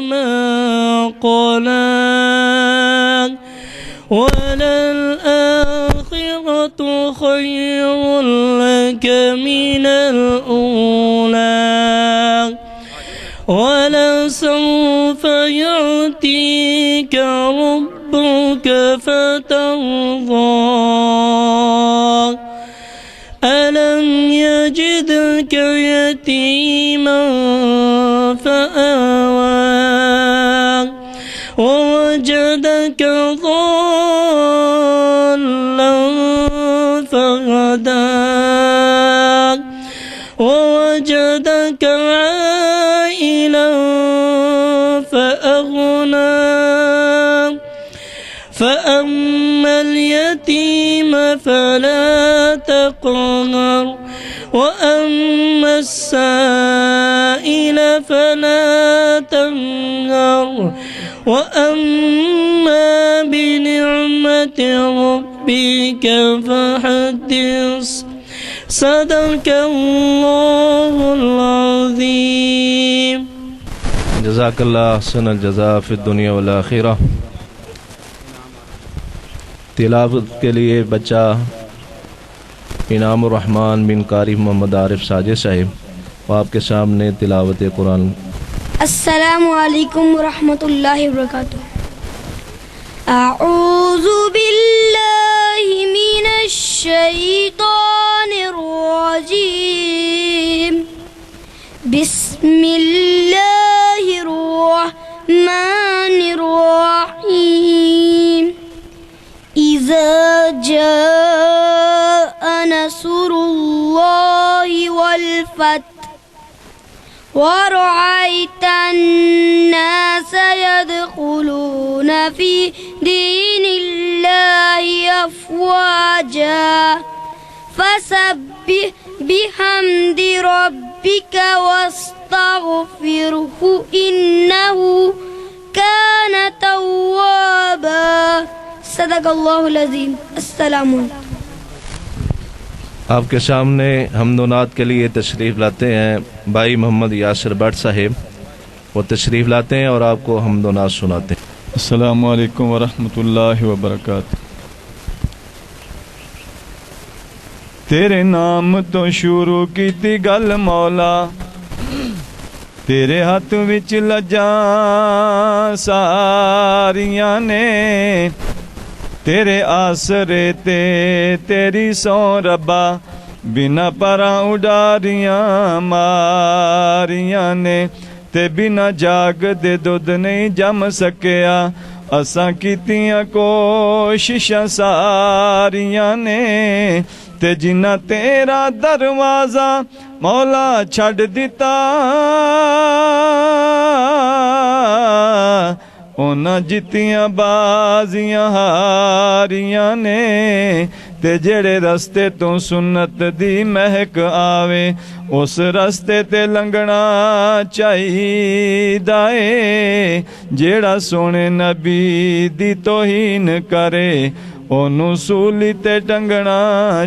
ما قلق وللآخرة خير لك من الأولى ولسوف يعطيك ربك فترضى ألم يجدك يتيما فآوى ووجدك ضالا فهدى ووجدك عائلا فأغنى فأما اليتيم فلا تقهر وأما السائل فلا تنهر وأما بنعمة ربك فحدث صدق الله العظيم. جزاک اللہ احسن الجزاء فی الدنیا والآخرہ. تلاوت کے لیے بچہ انعام الرحمن بن قاری محمد عارف ساجد صاحب وہ آپ کے سامنے تلاوت قرآن. السلام علیکم ورحمۃ اللہ وبرکاتہ. اعوذ باللہ من الشیطان الرجیم بسم اللہ الرحمن الرحیم. اذا جاء نصر اللہ والفتح ورأيت الناس يدخلون في دين الله أفواجا فسبح بحمد ربك واستغفره إنه كان توابا. صدق اللہ العظیم. السلام علیکم. آپ کے سامنے حمد و نعت کے لیے تشریف لاتے ہیں بھائی محمد یاسر بٹ صاحب. وہ تشریف لاتے ہیں اور آپ کو حمد و نعت سناتے ہیں. السلام علیکم ورحمۃ اللہ وبرکاتہ. تیرے نام تو شروع کیتی گل مولا تیرے ہاتھ وچ لجاں ساریاں نے تیرے آسرے تے تیری سو ربا بنا پراں اڈاریاں ماریاں نے تے بنا جاگ دے دودھ نہیں جم سکیا اساں کیتیاں کوششاں ساریاں نے تے جنہ تیرا دروازہ مولا چھڈ دتا اونا جتیاں بازیاں ہاریاں نے تے جڑے رستے تو سنت دی مہک آوے اس رستے تے لنگنا چاہیدا اے جیڑا سونے نبی دی توہین کرے اونوں سولی تے ٹنگنا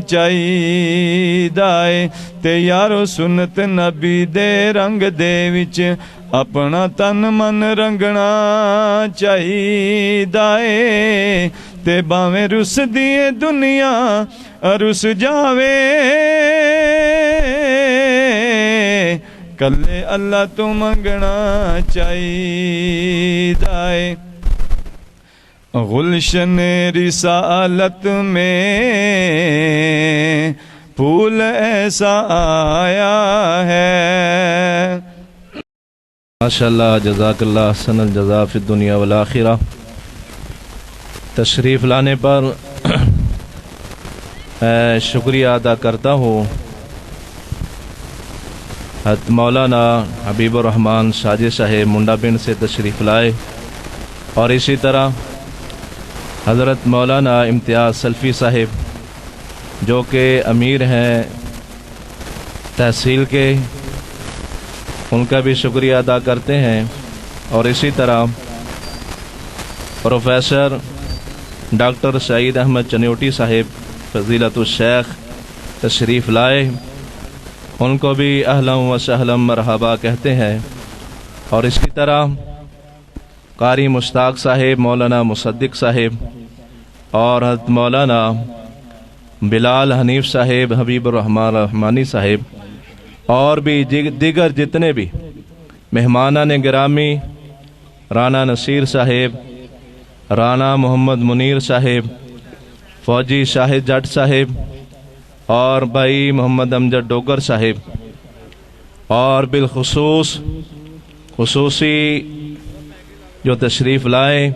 چاہیدا اے تے یارو سنت نبی دے رنگ دے وچ اپنا تن من رنگنا چاہیدا اے تے باویں رس دیے دنیا رس جاوے کلے اللہ تو منگنا چاہیدا اے. گلشن رسالت میں پھول ایسا آیا ہے. ماشاءاللہ جزاک اللہ احسن الجزاء فی الدنیا والآخرہ. تشریف لانے پر شکریہ ادا کرتا ہوں حضرت مولانا حبیب الرحمن ساجد صاحب منڈا پنڈ سے تشریف لائے اور اسی طرح حضرت مولانا امتیاز سلفی صاحب جو کہ امیر ہیں تحصیل کے ان کا بھی شکریہ ادا کرتے ہیں اور اسی طرح پروفیسر ڈاکٹر سعید احمد چنیوٹی صاحب فضیلت الشیخ تشریف لائے ان کو بھی اہلا و سہلا مرحبا کہتے ہیں اور اسی طرح قاری مشتاق صاحب، مولانا مصدق صاحب اور حضرت مولانا بلال حنیف صاحب، حبیب الرحمن رحمانی صاحب اور بھی دیگر جتنے بھی مہمانان گرامی، رانا نصیر صاحب، رانا محمد منیر صاحب، فوجی شاہد جٹ صاحب اور بھائی محمد امجد ڈوگر صاحب، اور بالخصوص خصوصی جو تشریف لائے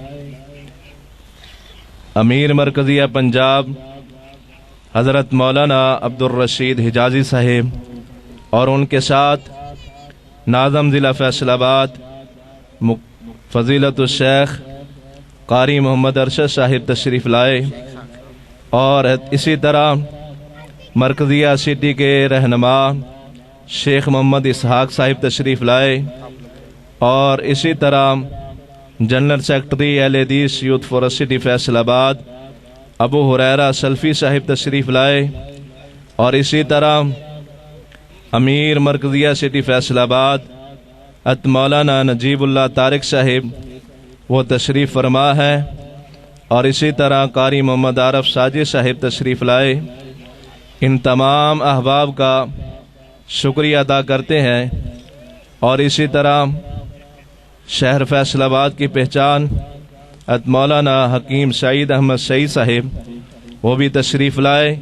امیر مرکزیہ پنجاب حضرت مولانا عبدالرشید حجازی صاحب اور ان کے ساتھ ناظم ضلع فیصل آباد فضیلت الشیخ قاری محمد ارشد صاحب تشریف لائے، اور اسی طرح مرکزیہ سٹی کے رہنما شیخ محمد اسحاق صاحب تشریف لائے، اور اسی طرح جنرل سیکرٹری اہل حدیث یوتھ فورس سٹی فیصل آباد ابو ہریرہ سلفی صاحب تشریف لائے، اور اسی طرح امیر مرکزیہ سٹی فیصل آباد مولانا نجیب اللہ طارق صاحب وہ تشریف فرما ہے، اور اسی طرح قاری محمد عارف ساجد صاحب تشریف لائے۔ ان تمام احباب کا شکریہ ادا کرتے ہیں، اور اسی طرح شہر فیصل آباد کی پہچان مولانا حکیم سعید احمد سعید صاحب وہ بھی تشریف لائے،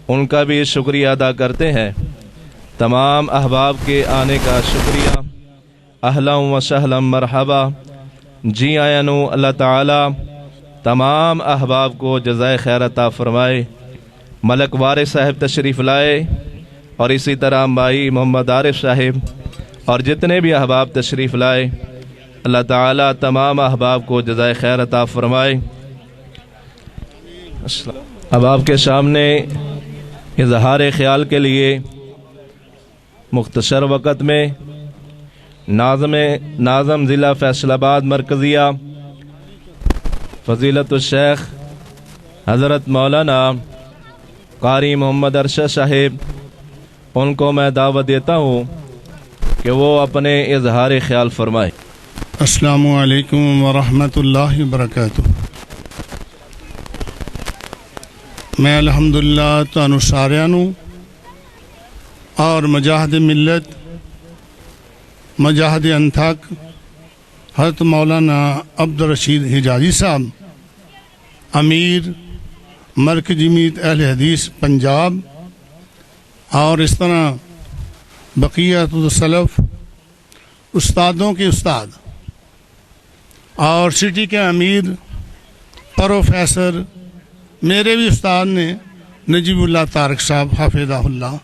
ان کا بھی شکریہ ادا کرتے ہیں۔ تمام احباب کے آنے کا شکریہ، اہلا و سہلا مرحبا، جی آیا نو۔ اللہ تعالی تمام احباب کو جزائے خیر عطا فرمائے۔ ملک وارث صاحب تشریف لائے، اور اسی طرح بھائی محمد عارف صاحب اور جتنے بھی احباب تشریف لائے، اللہ تعالی تمام احباب کو جزائے خیر عطا فرمائے۔ اب آپ کے سامنے اظہار خیال کے لیے مختصر وقت میں ناظم ضلع فیصل آباد مرکزیہ فضیلت الشیخ حضرت مولانا قاری محمد ارشد صاحب ان کو میں دعوت دیتا ہوں کہ وہ اپنے اظہار خیال فرمائے۔ السلام علیکم ورحمۃ اللہ وبرکاتہ۔ میں الحمدللہ تانوں ساریاں نوں اور مجاہد ملت مجاہد انتھک حضرت مولانا عبدالرشید حجازی صاحب امیر مرکزی جمعیت اہل حدیث پنجاب اور اس طرح بقیت السلف استادوں کے استاد اور سٹی کے امیر پروفیسر میرے بھی استاد نے نجیب اللہ طارق صاحب حافظہ اللہ،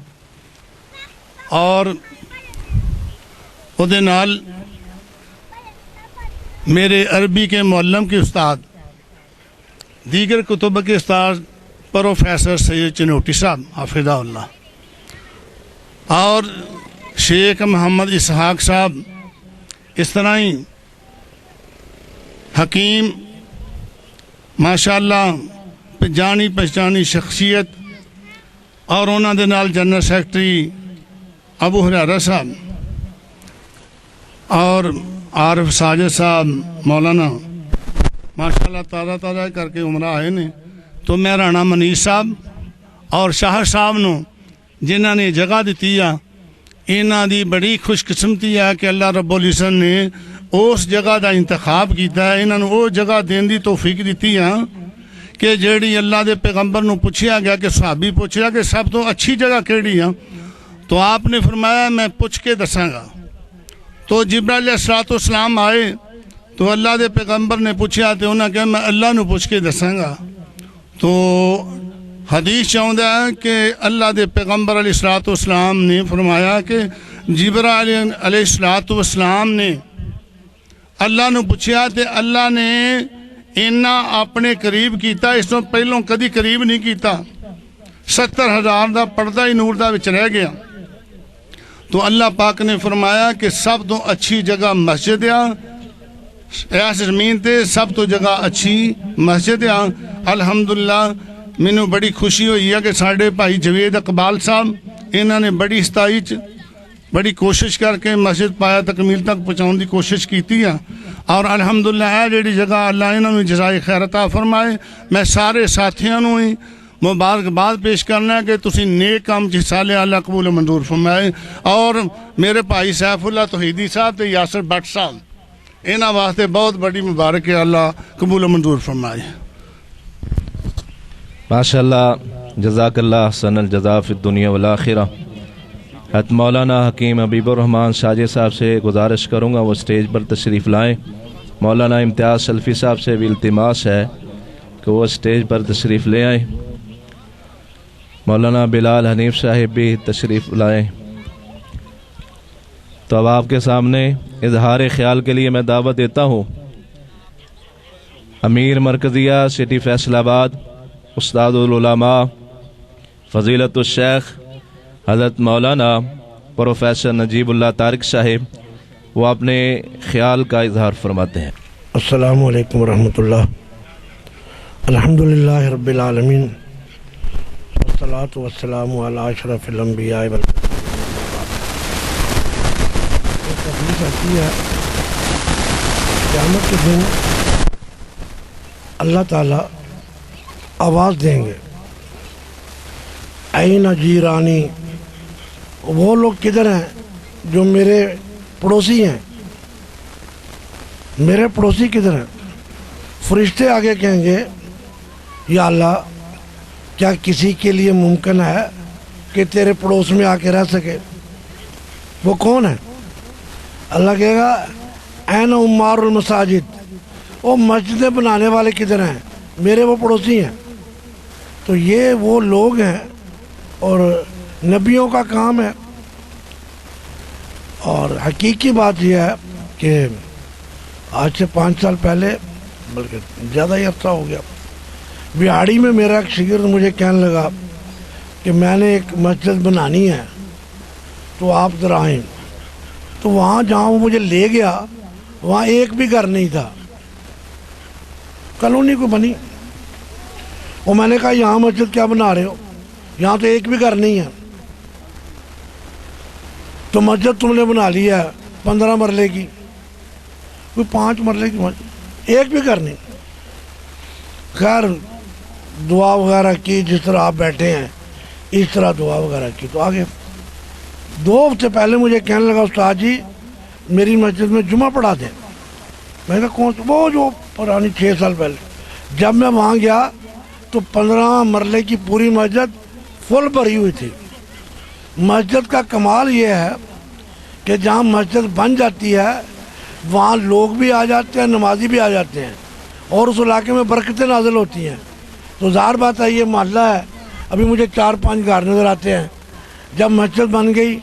اور وہ نال میرے عربی کے معلم کے استاد دیگر کتب کے استاد پروفیسر سید چنوٹی صاحب حافظہ اللہ، اور شیخ محمد اسحاق صاحب، اس طرح ہی حکیم ماشاءاللہ جانی پہچانی شخصیت، اور انہوں دے نال جنرل سیکرٹری ابو ہریرہ صاحب اور عارف ساجد صاحب مولانا ماشاءاللہ تازہ تازہ کر کے عمرہ آئے نے، تو میں رانا منیش صاحب اور شاہ صاحب نو جنہاں نے جگہ دیتی ہے، انہاں دی بڑی خوش قسمتی ہے کہ اللہ رب العزت نے اس جگہ دا انتخاب کیتا ہے، انہاں نو وہ جگہ دین دی توفیق دیتی ہے کہ جیڑی اللہ دے پیغمبر نو پوچھیا گیا کہ صحابی پوچھیا کہ سب تو اچھی جگہ کیڑی ہے، تو آپ نے فرمایا میں پوچھ کے دساں گا۔ تو جبرائیل علیہ السلام آئے تو اللہ دے پیغمبر نے پوچھا تو انہوں نے کہا میں اللہ نو پوچھ کے دساں گا۔ تو حدیث چاہتا ہے کہ اللہ دے پیغمبر علیہ السلام نے فرمایا کہ جبرائیل علیہ السلام نے اللہ نو پوچھا تو اللہ نے اینا اپنے قریب کیتا، اس تو پہلوں کدی قریب نہیں کیتا، 70,000 دا پردہ ہی نور دا وچ رہ گیا۔ تو اللہ پاک نے فرمایا کہ سب تو اچھی جگہ مسجد ہے، اس زمین تے سب تو جگہ اچھی مسجد ہے۔ الحمدللہ مینوں بڑی خوشی ہوئی ہے کہ ساڈے بھائی جوید اقبال صاحب انہوں نے بڑی ستائش بڑی کوشش کر کے مسجد پایا تکمیل تک پہنچاؤن دی کوشش کیتی ہے اور الحمدللہ ہے جیڑی جگہ اللہ انہوں نے جزائے خیر عطا فرمائے. میں سارے ساتھیوں نوں ہی مبارکباد پیش کرنا ہے کہ تسی نیک کام چ حصہ لیا، اللہ قبول و منظور فرمائے. اور میرے بھائی سیف اللہ توحیدی صاحب تے یاسر بٹ صاحب انہاں واسطے بہت بڑی مبارک ہے، اللہ قبول و منظور فرمائے. ماشاءاللہ، جزاک اللہ احسن الجزا فی الدنیا والآخرہ. حضرت مولانا حکیم حبیب الرحمن شاجے صاحب سے گزارش کروں گا وہ اسٹیج پر تشریف لائیں. مولانا امتیاز سلفی صاحب سے بھی التماس ہے کہ وہ اسٹیج پر تشریف لے آئیں. مولانا بلال حنیف صاحب بھی تشریف لائیں. تو اب آپ کے سامنے اظہار خیال کے لیے میں دعوت دیتا ہوں امیر مرکزیہ سٹی فیصل آباد استاد العلماء فضیلت الشیخ حضرت مولانا پروفیسر نجیب اللہ طارق صاحب، وہ اپنے خیال کا اظہار فرماتے ہیں. السلام علیکم ورحمۃ اللہ. الحمدللہ رب العالمین والصلاة والسلام علی اشرف الانبیاء والمرسلین. ایک حدیث آتی ہے قیامت کے دن اللہ تعالیٰ آواز دیں گے، این جیرانی، وہ لوگ کدھر ہیں جو میرے پڑوسی ہیں، میرے پڑوسی کدھر ہیں؟ فرشتے آگے کہیں گے یا اللہ کیا کسی کے لیے ممکن ہے کہ تیرے پڑوس میں آ کے رہ سکے؟ وہ کون ہے؟ اللہ کہے گا این عمار المساجد، وہ مسجدیں بنانے والے کدھر ہیں؟ میرے وہ پڑوسی ہیں. تو یہ وہ لوگ ہیں اور نبیوں کا کام ہے. اور حقیقی بات یہ ہے کہ آج سے 5 سال پہلے، بلکہ زیادہ ہی عرصہ ہو گیا، بہاڑی میں میرا ایک شاگرد مجھے کہنے لگا کہ میں نے ایک مسجد بنانی ہے تو آپ ذرا آئیں. تو وہاں جہاں وہ مجھے لے گیا وہاں ایک بھی گھر نہیں تھا، کالونی کو بنی. اور میں نے کہا یہاں مسجد کیا بنا رہے ہو، یہاں تو ایک بھی گھر نہیں ہے. تو مسجد تم نے بنا لی ہے 15 مرلے کی، کوئی 5 مرلے کی مسجد، ایک بھی گھر نہیں. خیر دعا وغیرہ کی، جس طرح آپ بیٹھے ہیں اس طرح دعا وغیرہ کی. تو آگے 2 ہفتے پہلے مجھے کہنے لگا استاد جی میری مسجد میں جمعہ پڑھا دیں. میں نے کہا کون سا؟ وہ جو پرانی 6 سال پہلے. جب میں وہاں گیا تو 15 مرلے کی پوری مسجد فل بھری ہوئی تھی. مسجد کا کمال یہ ہے کہ جہاں مسجد بن جاتی ہے وہاں لوگ بھی آ جاتے ہیں، نمازی بھی آ جاتے ہیں، اور اس علاقے میں برکتیں نازل ہوتی ہیں. تو ظاہر بات ہے یہ محلہ ہے، ابھی مجھے 4-5 گھر نظر آتے ہیں. جب مسجد بن گئی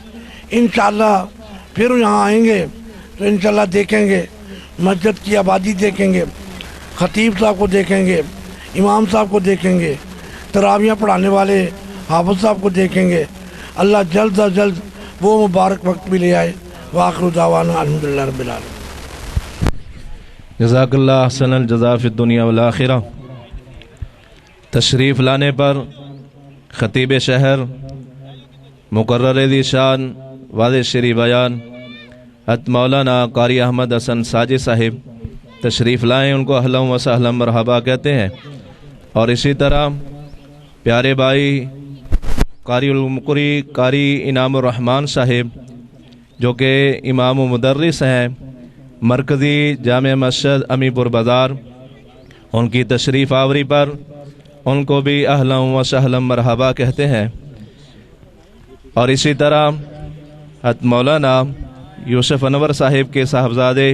انشاءاللہ پھر یہاں آئیں گے تو انشاءاللہ دیکھیں گے، مسجد کی آبادی دیکھیں گے، خطیب صاحب کو دیکھیں گے، امام صاحب کو دیکھیں گے، تراویحیں پڑھانے والے حافظ صاحب کو دیکھیں گے. اللہ جلد از جلد وہ مبارک وقت بھی لے آئے. وآخر دعوانا الحمدللہ رب العالمین. جزاک اللہ احسن الجزا فی الدنیا والآخرہ. تشریف لانے پر خطیب شہر مقرر ذی شان واضح شری بیان حضرت مولانا قاری احمد حسن ساجد صاحب تشریف لائیں، ان کو اہلا و سہلا مرحبا کہتے ہیں. اور اسی طرح پیارے بھائی قاری المقری قاری انعام الرحمن صاحب جو کہ امام و مدرس ہیں مرکزی جامع مسجد امی پور بازار، ان کی تشریف آوری پر ان کو بھی اہلا و سہلا مرحبا کہتے ہیں. اور اسی طرح حضرت مولانا یوسف انور صاحب کے صاحبزادے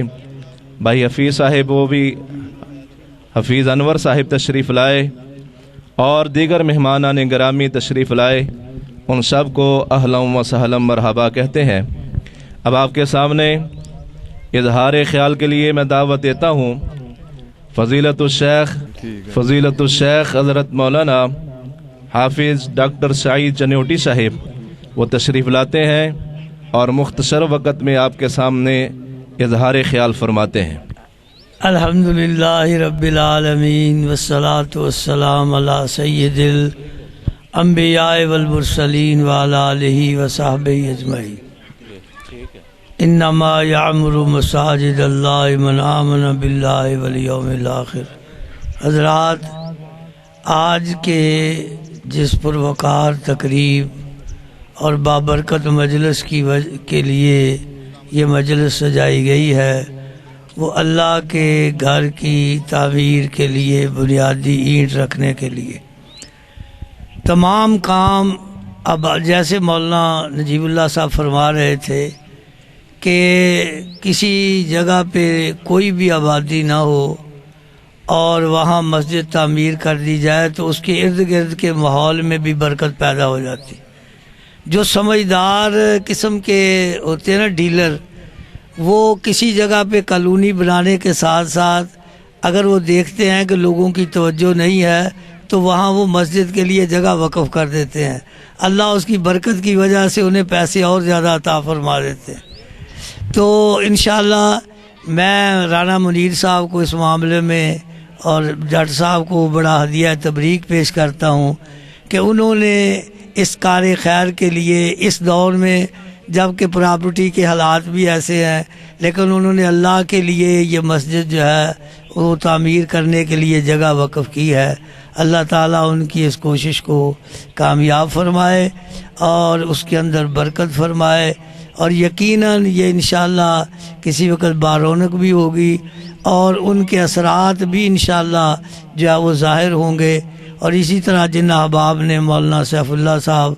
بھائی حفیظ صاحب، وہ بھی حفیظ انور صاحب تشریف لائے، اور دیگر مہمانان گرامی تشریف لائے، ان سب کو اہلا و سہلا مرحبا کہتے ہیں. اب آپ کے سامنے اظہار خیال کے لیے میں دعوت دیتا ہوں فضیلت الشیخ حضرت مولانا حافظ ڈاکٹر سعید چنیوٹی صاحب، وہ تشریف لاتے ہیں اور مختصر وقت میں آپ کے سامنے اظہار خیال فرماتے ہیں. الحمدللہ رب العالمین والصلاة والسلام علی سید الانبیاء والمرسلین وعلی آلہ وصحبہ اجمعین. انما یعمر مساجد اللہ من آمن باللہ والیوم الآخر۔ حضرات، آج کے جس پروقار تقریب اور بابرکت مجلس کے لیے یہ مجلس سجائی گئی ہے، وہ اللہ کے گھر کی تعمیر کے لیے بنیادی اینٹ رکھنے کے لیے۔ تمام کام اب جیسے مولانا نجیب اللہ صاحب فرما رہے تھے کہ کسی جگہ پہ کوئی بھی آبادی نہ ہو اور وہاں مسجد تعمیر کر دی جائے تو اس کے ارد گرد کے ماحول میں بھی برکت پیدا ہو جاتی۔ جو سمجھدار قسم کے ہوتے ہیں نا ڈیلر، وہ کسی جگہ پہ کالونی بنانے کے ساتھ ساتھ اگر وہ دیکھتے ہیں کہ لوگوں کی توجہ نہیں ہے تو وہاں وہ مسجد کے لیے جگہ وقف کر دیتے ہیں۔ اللہ اس کی برکت کی وجہ سے انہیں پیسے اور زیادہ عطا فرما دیتے ہیں۔ تو انشاءاللہ میں رانا منیر صاحب کو اس معاملے میں اور جٹ صاحب کو بڑا ہدیہ تبریک پیش کرتا ہوں کہ انہوں نے اس کار خیر کے لیے اس دور میں جب کہ پراپرٹی کے حالات بھی ایسے ہیں، لیکن انہوں نے اللہ کے لیے یہ مسجد جو ہے وہ تعمیر کرنے کے لیے جگہ وقف کی ہے۔ اللہ تعالیٰ ان کی اس کوشش کو کامیاب فرمائے اور اس کے اندر برکت فرمائے، اور یقیناً یہ انشاءاللہ کسی وقت بارونق بھی ہوگی اور ان کے اثرات بھی انشاءاللہ جو ہے وہ ظاہر ہوں گے۔ اور اسی طرح جن احباب نے مولانا سیف اللہ صاحب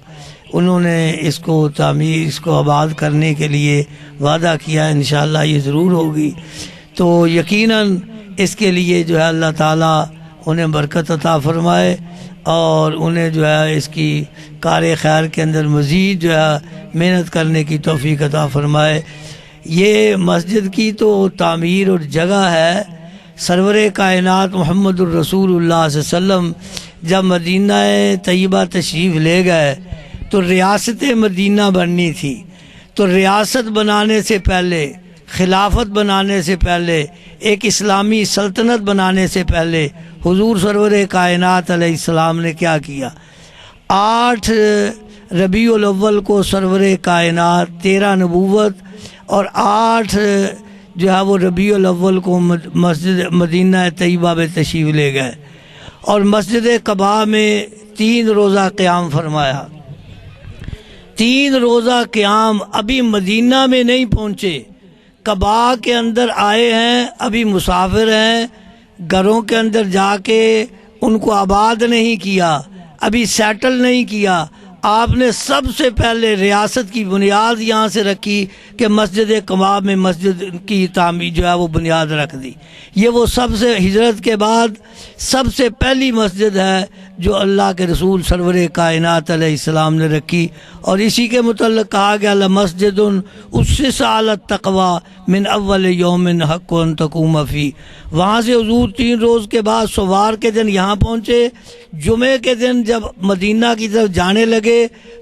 انہوں نے اس کو تعمیر اس کو آباد کرنے کے لیے وعدہ کیا، انشاءاللہ یہ ضرور ہوگی۔ تو یقیناً اس کے لیے جو ہے اللہ تعالیٰ انہیں برکت عطا فرمائے اور انہیں جو ہے اس کی کار خیر کے اندر مزید جو ہے محنت کرنے کی توفیق عطا فرمائے۔ یہ مسجد کی تو تعمیر اور جگہ ہے، سرور کائنات محمد الرسول اللہ صلی اللہ علیہ وسلم جب مدینہ طیبہ تشریف لے گئے تو ریاست مدینہ بننی تھی، تو ریاست بنانے سے پہلے، خلافت بنانے سے پہلے، ایک اسلامی سلطنت بنانے سے پہلے حضور سرور کائنات علیہ السلام نے کیا کیا؟ 8 ربیع الاول کو سرور کائنات 13 نبوت اور 8 جو ہے وہ ربیع الاول کو مسجد مدینہ طیبہ میں تشریف لے گئے اور مسجد قباء میں 3 روزہ قیام فرمایا۔ 3 روزہ قیام، ابھی مدینہ میں نہیں پہنچے، قباء کے اندر آئے ہیں، ابھی مسافر ہیں، گھروں کے اندر جا کے ان کو آباد نہیں کیا، ابھی سیٹل نہیں کیا۔ آپ نے سب سے پہلے ریاست کی بنیاد یہاں سے رکھی کہ مسجد قباء میں مسجد کی تعمیر جو ہے وہ بنیاد رکھ دی۔ یہ وہ سب سے ہجرت کے بعد سب سے پہلی مسجد ہے جو اللہ کے رسول سرور کائنات علیہ السلام نے رکھی، اور اسی کے متعلق کہا گیا لمسجد اسس علی التقوی من اول یوم حق ان تقوم فیہ۔ وہاں سے حضور 3 روز کے بعد سوار کے دن یہاں پہنچے۔ جمعے کے دن جب مدینہ کی طرف جانے لگے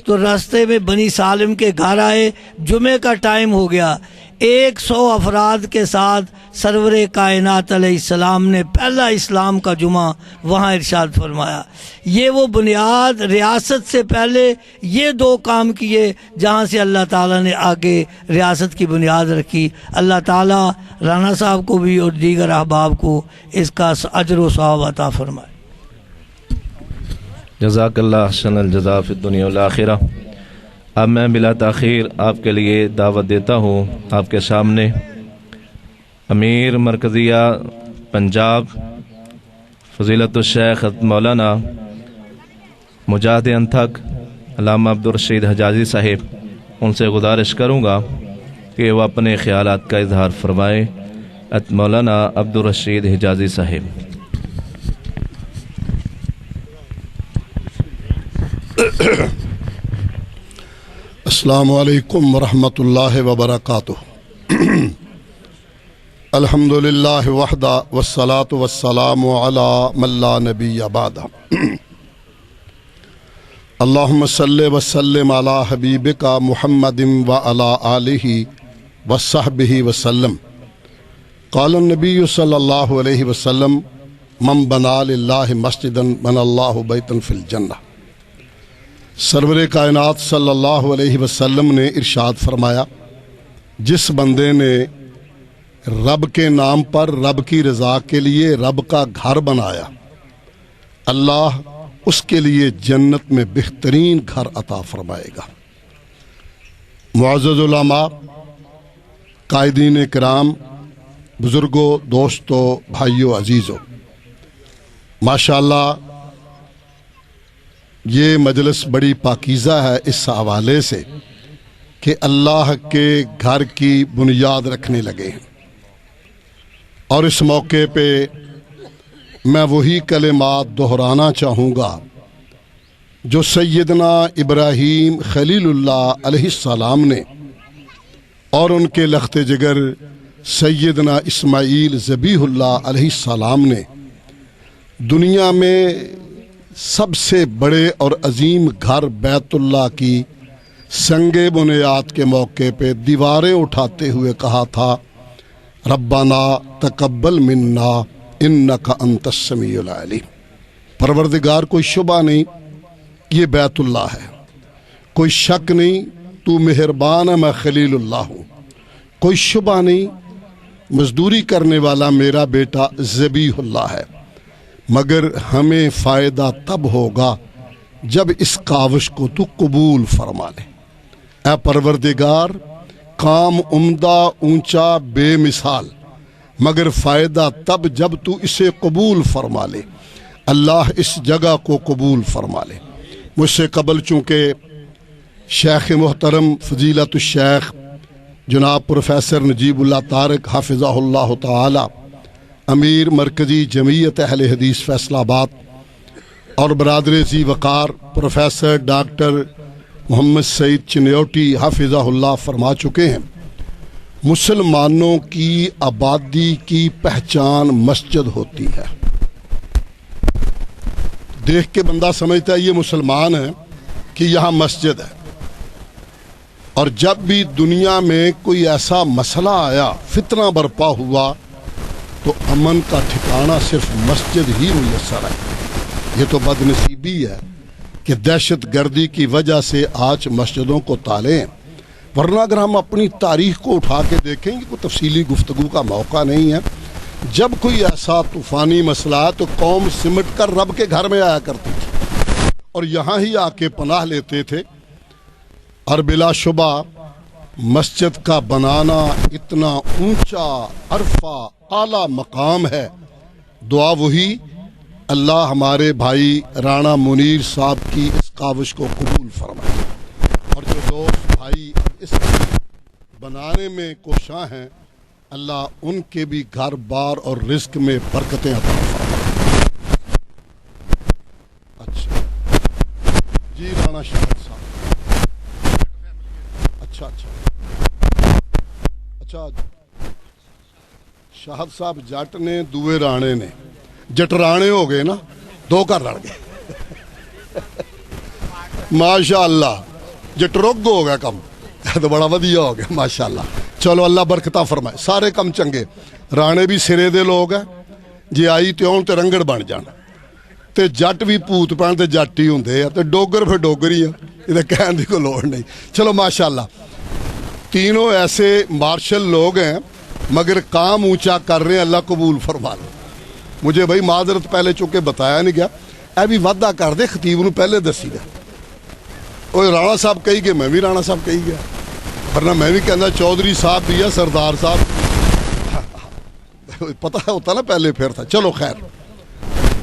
تو راستے میں بنی سالم کے گھر آئے، جمعے کا ٹائم ہو گیا۔ 100 افراد کے ساتھ سرور کائنات علیہ السلام نے پہلا اسلام کا جمعہ وہاں ارشاد فرمایا۔ یہ وہ بنیاد، ریاست سے پہلے یہ 2 کام کیے جہاں سے اللہ تعالیٰ نے آگے ریاست کی بنیاد رکھی۔ اللہ تعالیٰ رانا صاحب کو بھی اور دیگر احباب کو اس کا اجر و ثواب عطا فرمائے۔ جزاک اللہ احسن الجزاء فی الدنیا والآخرہ۔ اب میں بلا تاخیر آپ کے لیے دعوت دیتا ہوں آپ کے سامنے امیر مرکزیہ پنجاب فضیلت الشیخ مولانا مجاہد انتھک علامہ عبدالرشید حجازی صاحب، ان سے گزارش کروں گا کہ وہ اپنے خیالات کا اظہار فرمائے۔ مولانا عبدالرشید حجازی صاحب۔ السلام علیکم ورحمۃ اللہ وبرکاتہ۔ الحمد للہ وحدہ والصلاة والسلام علی من لا نبی بعدہ۔ اللہم صلی وسلم علی حبیبک محمد وعلی آلہ وصحبہ وسلم۔ قال النبی صلی اللہ علیہ وسلم من بنا للہ مسجدا بنى اللہ بیتا فی الجنہ۔ سرور کائنات صلی اللہ علیہ وسلم نے ارشاد فرمایا، جس بندے نے رب کے نام پر رب کی رضا کے لیے رب کا گھر بنایا، اللہ اس کے لیے جنت میں بہترین گھر عطا فرمائے گا۔ معزز علماء، قائدین کرام، بزرگوں، دوستوں، بھائیوں، عزیزوں، ماشاءاللہ یہ مجلس بڑی پاکیزہ ہے اس حوالے سے کہ اللہ کے گھر کی بنیاد رکھنے لگے ہیں، اور اس موقع پہ میں وہی کلمات دہرانا چاہوں گا جو سیدنا ابراہیم خلیل اللہ علیہ السلام نے اور ان کے لخت جگر سیدنا اسماعیل ذبیح اللہ علیہ السلام نے دنیا میں سب سے بڑے اور عظیم گھر بیت اللہ کی سنگ بنیاد کے موقع پہ دیواریں اٹھاتے ہوئے کہا تھا، ربنا تقبل منا انک انت السمیع العلیم۔ پروردگار، کوئی شبہ نہیں یہ بیت اللہ ہے، کوئی شک نہیں تو مہربان ہے، میں خلیل اللہ ہوں، کوئی شبہ نہیں مزدوری کرنے والا میرا بیٹا ذبیح اللہ ہے، مگر ہمیں فائدہ تب ہوگا جب اس کاوش کو تو قبول فرما لے۔ اے پروردگار، کام عمدہ، اونچا، بے مثال، مگر فائدہ تب جب تو اسے قبول فرما لے۔ اللہ اس جگہ کو قبول فرما لے۔ مجھ سے قبل چونکہ شیخ محترم فضیلت الشیخ جناب پروفیسر نجیب اللہ طارق حافظہ اللہ تعالی، امیر مرکزی جمعیت اہل حدیث فیصل آباد، اور برادر ذی وقار پروفیسر ڈاکٹر محمد سعید چنیوٹی حافظہ اللہ فرما چکے ہیں، مسلمانوں کی آبادی کی پہچان مسجد ہوتی ہے۔ دیکھ کے بندہ سمجھتا ہے یہ مسلمان ہے کہ یہاں مسجد ہے، اور جب بھی دنیا میں کوئی ایسا مسئلہ آیا، فتنہ برپا ہوا، تو امن کا ٹھکانہ صرف مسجد ہی میسر ہے۔ یہ تو بد نصیبی ہے کہ دہشت گردی کی وجہ سے آج مسجدوں کو تالے ہیں، ورنہ اگر ہم اپنی تاریخ کو اٹھا کے دیکھیں گے کوئی تفصیلی گفتگو کا موقع نہیں ہے، جب کوئی ایسا طوفانی مسئلہ ہے تو قوم سمٹ کر رب کے گھر میں آیا کرتی تھی اور یہاں ہی آ کے پناہ لیتے تھے، اور بلا شبہ مسجد کا بنانا اتنا اونچا عرفہ اعلیٰ مقام ہے۔ دعا وہی، اللہ ہمارے بھائی رانا منیر صاحب کی اس کاوش کو قبول فرمائے، اور جو دوست بھائی اس بنانے میں کوشاں ہیں، اللہ ان کے بھی گھر بار اور رزق میں برکتیں عطا فرمائے۔ اچھا جی رانا شاہد صاحب، اچھا شاہد صاحب جٹ نے دوے رانے نے، جٹرانے ہو گئے نا، دو کر لڑ گئے ماشاء اللہ، جٹرگ ہو گیا کم تو بڑا ودیا ہو گیا ماشاءاللہ۔ چلو اللہ برکتہ فرمائے، سارے کم چنگے، رانے بھی سرے دے لوگ ہیں جی، آئی تیون تے رنگڑ بن جان، تے جٹ بھی پوت پہن تے جٹ ہی ہوندے ہیں، تے ڈوگر پھر ڈوگر ہی ہیں، یہ کہنے دی کوئی لوڑ نہیں۔ چلو ماشاءاللہ، تینوں ایسے مارشل لوگ ہیں مگر کام اونچا کر رہے ہیں، اللہ قبول فرما لے۔ مجھے بھائی معذرت پہلے چونکہ بتایا نہیں گیا، اے بھی وعدہ کر دے خطیب نو پہلے دسی گا، وہ رانا صاحب کہی گئے، میں بھی رانا صاحب کہی گیا، ورنہ میں بھی کہنا چودھری صاحب بھی ہے، سردار صاحب پتہ ہوتا نا پہلے پھر تھا۔ چلو خیر،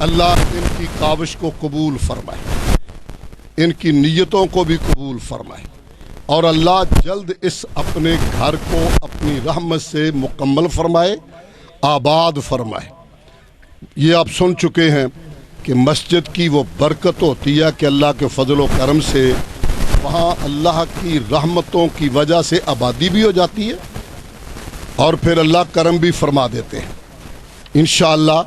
اللہ ان کی کاوش کو قبول فرمائے، ان کی نیتوں کو بھی قبول فرمائے، اور اللہ جلد اس اپنے گھر کو اپنی رحمت سے مکمل فرمائے، آباد فرمائے۔ یہ آپ سن چکے ہیں کہ مسجد کی وہ برکت ہوتی ہے کہ اللہ کے فضل و کرم سے وہاں اللہ کی رحمتوں کی وجہ سے آبادی بھی ہو جاتی ہے، اور پھر اللہ کرم بھی فرما دیتے ہیں۔ انشاءاللہ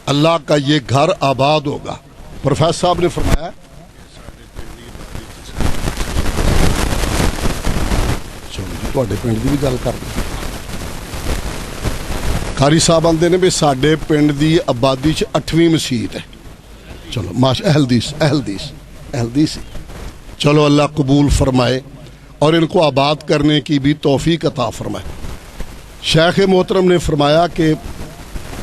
اللہ کا یہ گھر آباد ہوگا۔ پروفیسر صاحب نے فرمایا ਤੁਹਾਡੇ ਪਿੰਡ ਦੀ ਵੀ ਗੱਲ ਕਰਦੇ ਕਾਰੀ ਸਾਹਿਬ ਆਂਦੇ ਨੇ ਵੀ ਸਾਡੇ ਪਿੰਡ ਦੀ ਆਬਾਦੀ 'ਚ 8ਵੀਂ ਮਸਜਿਦ ਹੈ। ਚਲੋ ਮਾਸ਼ ਅਹਲਦੀਸ ਚਲੋ اللہ قبول فرمائے، اور ان کو آباد کرنے کی بھی توفیق عطا فرمائے۔ شیخ محترم نے فرمایا کہ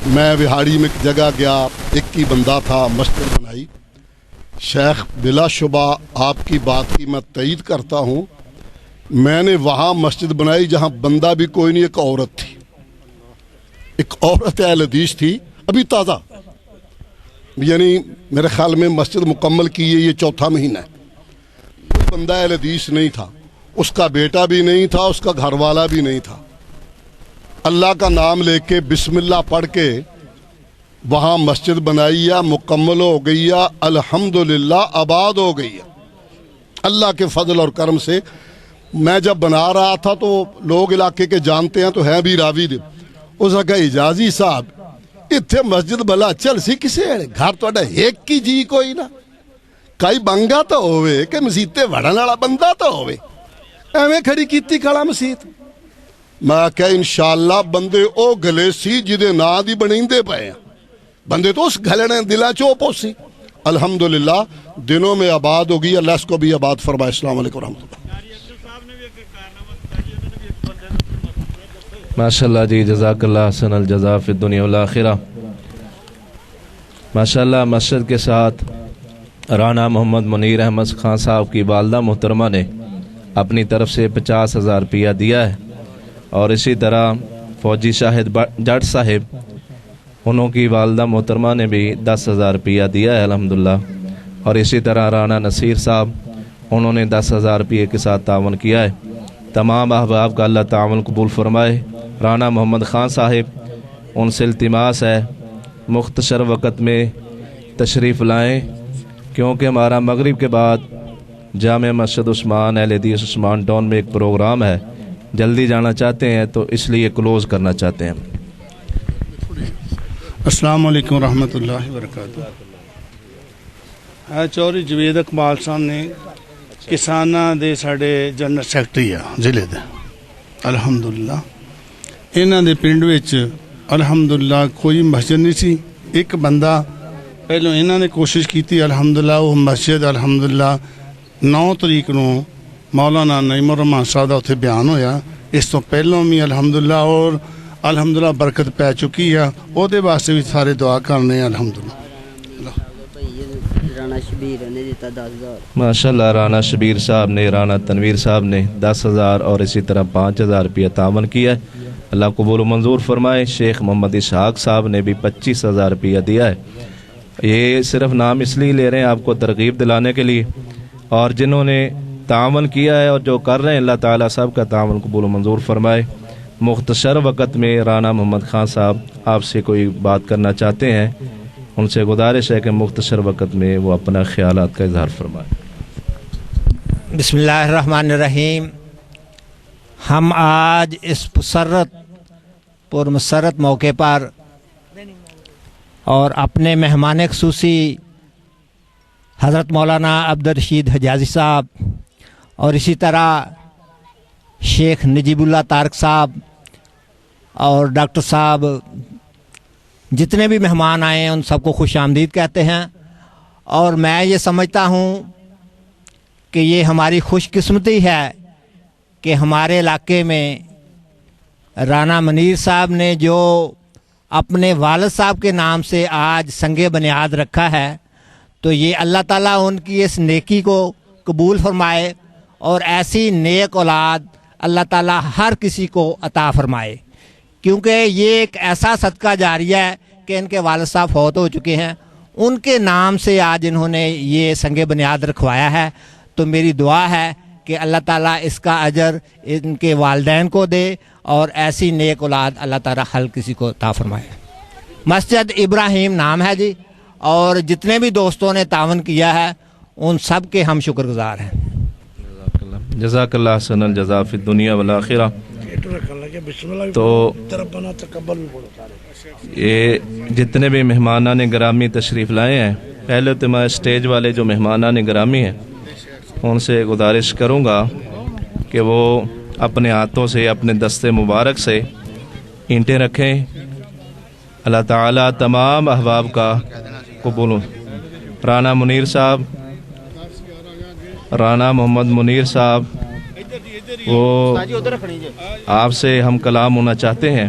میں وہاڑی میں ایک جگہ گیا، 21 بندہ تھا، مسجد بنائی۔ شیخ بلا شبہ آپ کی بات کی میں تائید کرتا ہوں، میں نے وہاں مسجد بنائی جہاں بندہ بھی کوئی نہیں، ایک عورت تھی، ایک عورت اہل حدیث تھی، ابھی تازہ، یعنی میرے خیال میں مسجد مکمل کی یہ 4تھا مہینہ ہے۔ کوئی بندہ اہل حدیث نہیں تھا، اس کا بیٹا بھی نہیں تھا، اس کا گھر والا بھی نہیں تھا۔ اللہ کا نام لے کے بسم اللہ پڑھ کے وہاں مسجد بنائی ہے، مکمل ہو گئی ہے، الحمدللہ آباد ہو گئی ہے اللہ کے فضل اور کرم سے۔ میں جب بنا رہا تھا تو لوگ علاقے کے جانتے ہیں تو ہیں بھی راوی دے، اس نے کہا اجازی صاحب اتنے مسجد بلا چل سی کسے گھر تھوڑا ایک کی جی کوئی نہ کئی بنگا تو ہوئے کہ مسیتے وڑن والا بندہ تو ہوئے، ایویں کھڑی کیتی کھڑا مسیت۔ میں کہ انشاءاللہ بندے او گلے سی جدے نا دی بنیندے پئے ہیں، بندے تو اس گھلنے دلہ چو پوسی۔ الحمدللہ دنوں میں آباد ہوگی، اللہ اس کو بھی آباد فرمائے۔ السلام علیکم ورحمۃ اللہ۔ ماشاءاللہ جی، جزاک اللہ حسن الجزا فی الدنیا والآخرہ۔ ماشاءاللہ مسجد کے ساتھ رانا محمد منیر احمد خان صاحب کی والدہ محترمہ نے اپنی طرف سے 50,000 روپیہ دیا ہے، اور اسی طرح فوجی شاہد جٹ صاحب انہوں کی والدہ محترمہ نے بھی 10,000 روپیہ دیا ہے الحمدللہ، اور اسی طرح رانا نصیر صاحب انہوں نے 10,000 روپیے کے ساتھ تعاون کیا ہے۔ تمام احباب کا اللہ تعاون قبول فرمائے۔ رانا محمد خان صاحب ان سے التماس ہے مختصر وقت میں تشریف لائیں، کیونکہ ہمارا مغرب کے بعد جامع مسجد عثمان اہل حدیث عثمان ٹاؤن میں ایک پروگرام ہے، جلدی جانا چاہتے ہیں تو اس لیے کلوز کرنا چاہتے ہیں۔ السلام علیکم ورحمۃ اللہ وبرکاتہ۔ چوری جوید اقبال صاحب نے کساناں دے ساڈے جنرل سیکرٹری آ ضلع دے، الحمدللہ انہاں دے پنڈ وچ الحمدللہ کوئی مسجد نہیں سی۔ ایک بندہ پہلو انہاں نے کوشش کیتی، الحمدللہ وہ مسجد الحمدللہ 9 تاریخ نو مولانا نعیم الرحمان صاحب دا اتھے بیان ہویا، اس تو پہلوں بھی الحمدللہ اور الحمدللہ برکت پی چکی ہے، او دے واسطے بھی سارے دعا کرنے ہیں الحمدللہ۔ ماشاءاللہ رانا شبیر صاحب نے، رانا تنویر صاحب نے 10,000 اور اسی طرح 5,000 روپیہ تعاون کیا ہے، اللہ قبول و منظور فرمائے۔ شیخ محمد اسحاق صاحب نے بھی 25,000 روپیہ دیا ہے۔ یہ صرف نام اس لیے لے رہے ہیں آپ کو ترغیب دلانے کے لیے، اور جنہوں نے تعاون کیا ہے اور جو کر رہے ہیں اللہ تعالیٰ صاحب کا تعاون قبول و منظور فرمائے۔ مختصر وقت میں رانا محمد خان صاحب آپ سے کوئی بات کرنا چاہتے ہیں، ان سے گزارش ہے کہ مختصر وقت میں وہ اپنا خیالات کا اظہار فرمائیں۔ بسم اللہ الرحمن الرحیم۔ ہم آج اس پرمسرت موقع پر اور اپنے مہمان خصوصی حضرت مولانا عبدالرشید حجازی صاحب اور اسی طرح شیخ نجیب اللہ طارق صاحب اور ڈاکٹر صاحب جتنے بھی مہمان آئے ہیں ان سب کو خوش آمدید کہتے ہیں، اور میں یہ سمجھتا ہوں کہ یہ ہماری خوش قسمتی ہے کہ ہمارے علاقے میں رانا منیر صاحب نے جو اپنے والد صاحب کے نام سے آج سنگ بنیاد رکھا ہے، تو یہ اللہ تعالیٰ ان کی اس نیکی کو قبول فرمائے اور ایسی نیک اولاد اللہ تعالیٰ ہر کسی کو عطا فرمائے، کیونکہ یہ ایک ایسا صدقہ جاریہ ہے کہ ان کے والد صاحب فوت ہو چکے ہیں، ان کے نام سے آج انہوں نے یہ سنگ بنیاد رکھوایا ہے۔ تو میری دعا ہے کہ اللہ تعالیٰ اس کا اجر ان کے والدین کو دے اور ایسی نیک اولاد اللہ تعالیٰ ہر کسی کو عطا فرمائے۔ مسجد ابراہیم نام ہے جی، اور جتنے بھی دوستوں نے تعاون کیا ہے ان سب کے ہم شکر گزار ہیں۔ جزاک اللہ حسن الجزا فی الدنیا والآخرہ۔ تو یہ جتنے بھی مہمانان گرامی تشریف لائے ہیں، پہلے تو میں اسٹیج والے جو مہمانان گرامی ہیں ان سے گزارش کروں گا کہ وہ اپنے ہاتھوں سے اپنے دستے مبارک سے اینٹیں رکھیں۔ اللہ تعالیٰ تمام احباب کا قبول ہو۔ رانا منیر صاحب، رانا محمد منیر صاحب وہ آپ سے ہم کلام ہونا چاہتے ہیں.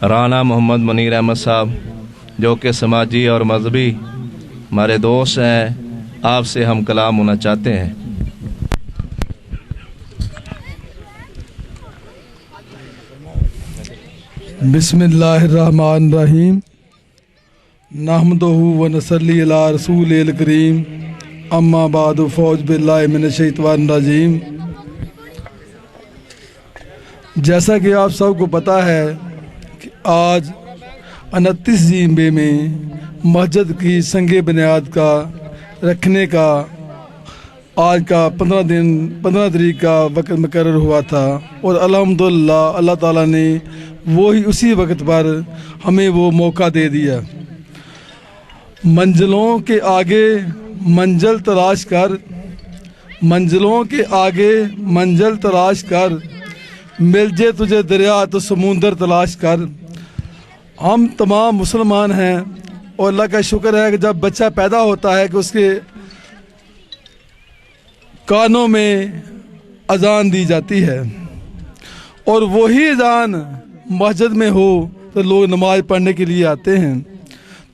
رانا محمد منیر احمد صاحب جو کہ سماجی اور مذہبی ہمارے دوست ہیں، آپ سے ہم کلام ہونا چاہتے ہیں. بسم اللہ الرحمن الرحیم نحمدہ و نصلی علی رسول الکریم اما بعد فوج باللہ من الشیطان الرجیم. جیسا کہ آپ سب کو پتہ ہے کہ آج 29 جیمبے میں مسجد کی سنگ بنیاد کا رکھنے کا آج کا 15 تاریخ کا وقت مقرر ہوا تھا، اور الحمدللہ اللہ تعالیٰ نے وہی اسی وقت پر ہمیں وہ موقع دے دیا. منزلوں کے آگے منزل تلاش کر، منزلوں کے آگے منزل تلاش کر، مل جائے تجھے دریا تو سمندر تلاش کر. ہم تمام مسلمان ہیں اور اللہ کا شکر ہے کہ جب بچہ پیدا ہوتا ہے کہ اس کے کانوں میں اذان دی جاتی ہے، اور وہی اذان مسجد میں ہو تو لوگ نماز پڑھنے کے لیے آتے ہیں.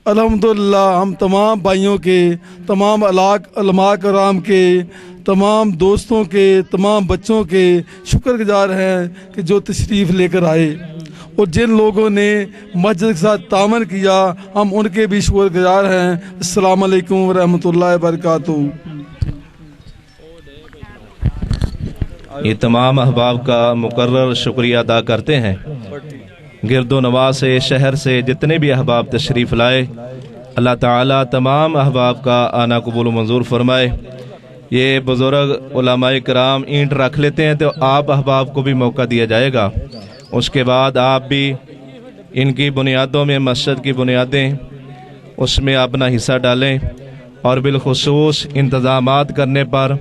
الحمدللہ ہم تمام بھائیوں کے، تمام علماء کرام کے، تمام دوستوں کے، تمام بچوں کے شکر گزار ہیں کہ جو تشریف لے کر آئے، اور جن لوگوں نے مسجد کے ساتھ تعاون کیا ہم ان کے بھی شکر گزار ہیں. السلام علیکم ورحمۃ اللہ وبرکاتہ. یہ تمام احباب کا مقرر شکریہ ادا کرتے ہیں. گرد و نواح سے، شہر سے جتنے بھی احباب تشریف لائے، اللہ تعالیٰ تمام احباب کا آنا قبول و منظور فرمائے. یہ بزرگ علماء کرام اینٹ رکھ لیتے ہیں تو آپ احباب کو بھی موقع دیا جائے گا. اس کے بعد آپ بھی ان کی بنیادوں میں، مسجد کی بنیادیں، اس میں اپنا حصہ ڈالیں، اور بالخصوص انتظامات کرنے پر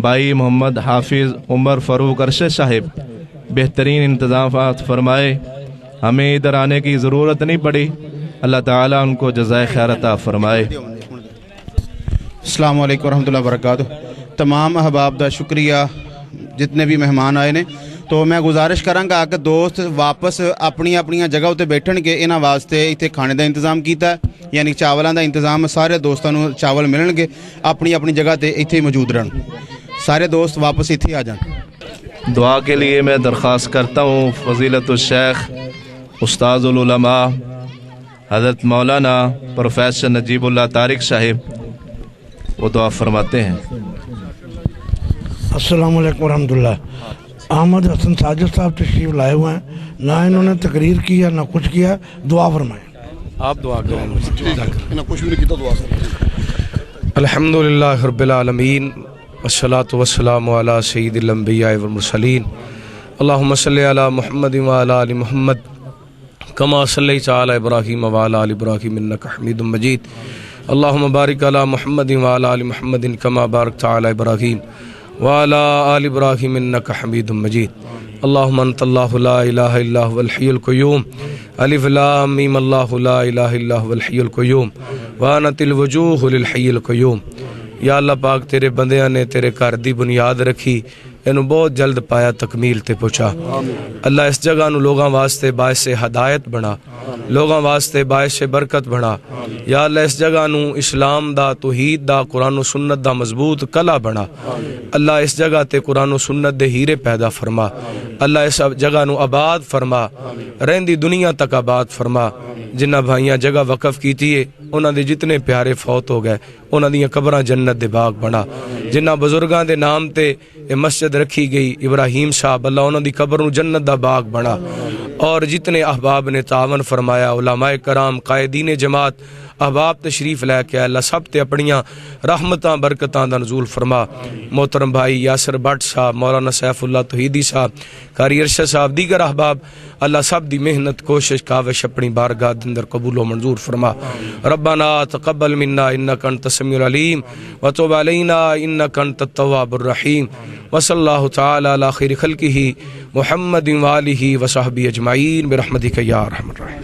بھائی محمد حافظ عمر فاروق ارشد صاحب بہترین انتظامات فرمائے. ہمیں ادھر آنے کی ضرورت نہیں پڑی. اللہ تعالیٰ ان کو جزائے خیر عطا فرمائے. السلام علیکم ورحمۃ اللہ وبرکاتہ. تمام احباب دا شکریہ جتنے بھی مہمان آئے نے. تو میں گزارش کراں کہ دوست واپس اپنی اپنی جگہ تے بیٹھن کے انہاں واسطے ایتھے کھانے دا انتظام کیتا ہے، یعنی چاولاں دا انتظام. سارے دوستاں نوں چاول ملن گے، اپنی اپنی جگہ تے ایتھے موجود رہن. سارے دوست واپس ایتھے آ جان. دعا کے لیے میں درخواست کرتا ہوں فضیلت الشیخ استاذ العلماء حضرت مولانا پروفیسر نجیب اللہ طارق صاحب، وہ دعا فرماتے ہیں. السلام علیکم ورحمۃ اللہ. احمد حسن ساجد صاحب تشریف لائے ہوئے ہیں، نہ انہوں نے تقریر کیا نہ کچھ کیا. دعا فرمائیں. آپ دعا کریں. الحمدللہ رب العالمین والصلاة والسلام علی سید الانبیاء والمرسلین. اللہم صلی علی محمد وعلی آل محمد کما صلیت علی ابراہیم وعلی آل ابراہیم انک حمید مجید. اللہم بارک علی محمد وعلی آل محمد کما بارکت علی ابراہیم وعلی آل ابراہیم انک حمید مجید. اللہم انت اللہ لا الہ الا هو الحی القیوم الف لام میم اللہ لا الہ الا هو الحی القیوم وانت الوجوہ للحی القیوم. یا اللہ پاک تیرے بندیاں نے تیرے گھر دی بنیاد رکھی، اینو بہت جلد پایا تکمیل تے پہنچا. اللہ اس جگہ نو لوگاں واسطے باعث ہدایت بنا، لوگاں واسطے باعث برکت بنا. یا اللہ اس جگہ نو اسلام دا، توحید دا، قرآن و سنت دا مضبوط کلا بنا. اللہ اس جگہ تے قرآن و سنت دے ہیرے پیدا فرما. اللہ اس جگہ نو آباد فرما، رہندی دنیا تک آباد فرما. جنہ بھائیاں جگہ وقف کیتی ہے انہاں دے جتنے پیارے فوت ہو گئے انہاں دیاں قبراں جنت دے باغ بنا. جنہ بزرگاں دے نام تے یہ مسجد رکھی گئی، ابراہیم صاحب، اللہ انہاں دی قبر نو جنت دا باغ بنا. اور جتنے احباب نے تعاون فرمایا، علماء کرام، قائدین جماعت، احباب تشریف لے کے اللہ سب تے اپنیاں رحمتاں برکتاں دا نزول فرما. محترم بھائی یاسر بٹ صاحب، مولانا سیف اللہ توحیدی صاحب، قاری ارشد صاحب، دیگر احباب، اللہ سب دی محنت کوشش کاوش اپنی بارگاہ دے اندر قبول و منظور فرما. ربنا تقبل منا انک انت السمیع العلیم وتب علینا انک انت التواب الرحیم. وصلی اللہ تعالی علی خیر خلقہ محمد وآلہ وصحبہ اجمعین برحمتک یا ارحم الراحمین.